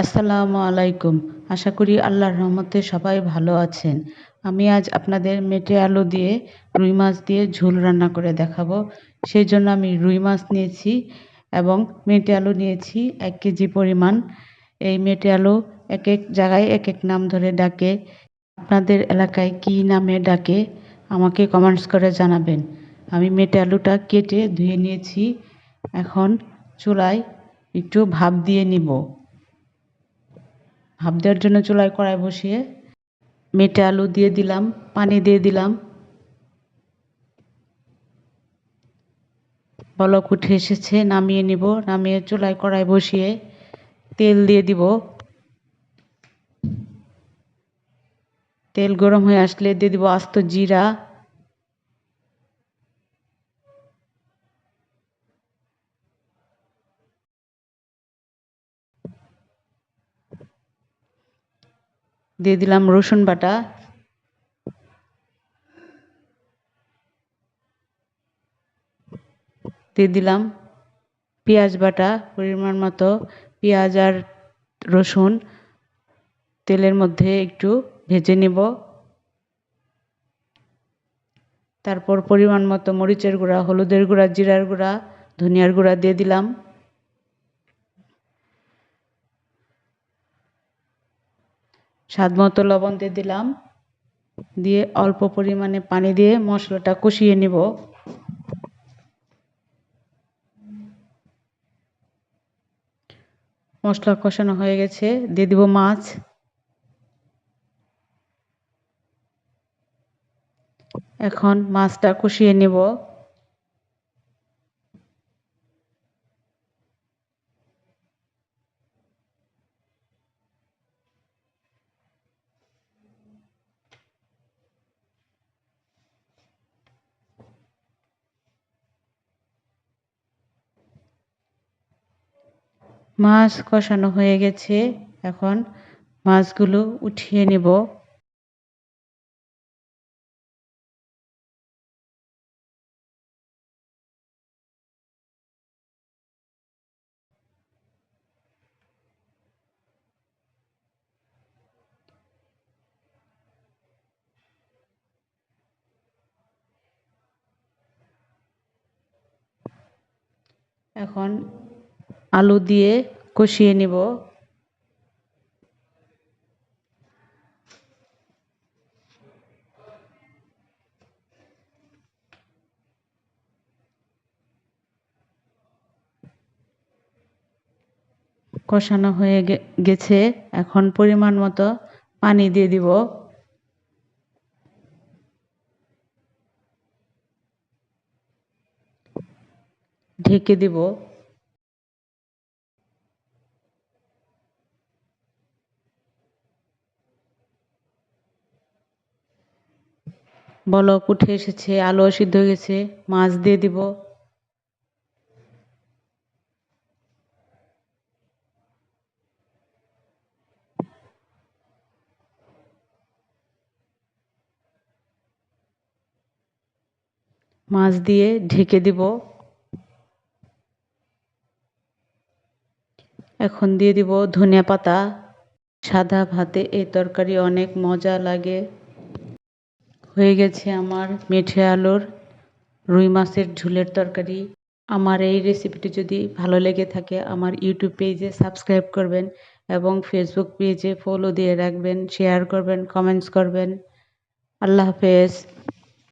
আসসালামু আলাইকুম। আশা করি আল্লাহর রহমতে সবাই ভালো আছেন। আমি আজ আপনাদের মেটে আলু দিয়ে রুই মাছ দিয়ে ঝোল রান্না করে দেখাবো। সেই জন্য আমি রুই মাছ নিয়েছি এবং মেটে আলু নিয়েছি 1 কেজি পরিমাণ। এই মেটে আলু এক এক জায়গায় এক এক নাম ধরে ডাকে। আপনাদের এলাকায় কী নামে ডাকে আমাকে কমেন্টস করে জানাবেন। আমি মেটে আলুটা কেটে ধুয়ে নিয়েছি। এখন চুলায় একটু ভাপ দিয়ে নিব। ভাপ দেওয়ার জন্য চুলায় কড়াই বসিয়ে মেটে আলু দিয়ে দিলাম, পানি দিয়ে দিলাম। বলক উঠে এসেছে, নামিয়ে নিব। নামিয়ে চুলায় কড়াই বসিয়ে তেল দিয়ে দিব। তেল গরম হয়ে আসলে দিয়ে দিব আস্ত জিরা, দিয়ে দিলাম রসুন বাটা, দিয়ে দিলাম পেঁয়াজ বাটা পরিমাণ মতো। পেঁয়াজ আর রসুন তেলের মধ্যে একটু ভেজে নেব। তারপর পরিমাণ মতো মরিচের গুঁড়া, হলুদের গুঁড়া, জিরার গুঁড়া, ধনিয়ার গুঁড়া দিয়ে দিলাম। স্বাদ মতো লবণ দিয়ে দিলাম। দিয়ে অল্প পরিমাণে পানি দিয়ে মশলাটা কষিয়ে নেব। মশলা কষানো হয়ে গেছে, দিয়ে দিব মাছ। এখন মাছটা কষিয়ে নেব। মাছ কষানো হয়ে গেছে, এখন মাছগুলো উঠিয়ে নেব। এখন আলু দিয়ে কষিয়ে নেব। কষানো হয়ে গেছে, এখন পরিমাণ মতো পানি দিয়ে দিব। ঢেকে দিব। বলক উঠে এসেছে, আলু সিদ্ধ হয়ে গেছে, মাছ দিয়ে দিব। মাছ দিয়ে ঢেকে দিব। এখন দিয়ে দিব ধনিয়া পাতা। সাদা ভাতে এই তরকারি অনেক মজা লাগে। হয়ে গেছে আমার মেঠে আলুর রুই মাছের ঝোলের তরকারি। আমার এই রেসিপিটি যদি ভালো লেগে থাকে আমার ইউটিউব পেজে সাবস্ক্রাইব করবেন এবং ফেসবুক পেজে ফলো দিয়ে রাখবেন, শেয়ার করবেন, কমেন্টস করবেন। আল্লাহ হাফেজ।